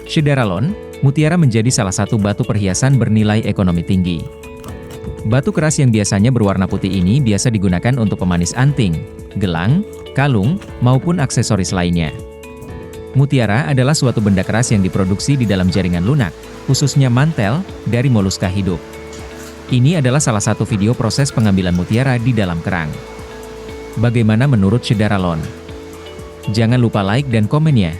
Syederalon, mutiara menjadi salah satu batu perhiasan bernilai ekonomi tinggi. Batu keras yang biasanya berwarna putih ini biasa digunakan untuk pemanis anting, gelang, kalung, maupun aksesoris lainnya. Mutiara adalah suatu benda keras yang diproduksi di dalam jaringan lunak, khususnya mantel, dari moluska hidup. Ini adalah salah satu video proses pengambilan mutiara di dalam kerang. Bagaimana menurut Syederalon? Jangan lupa like dan komen ya.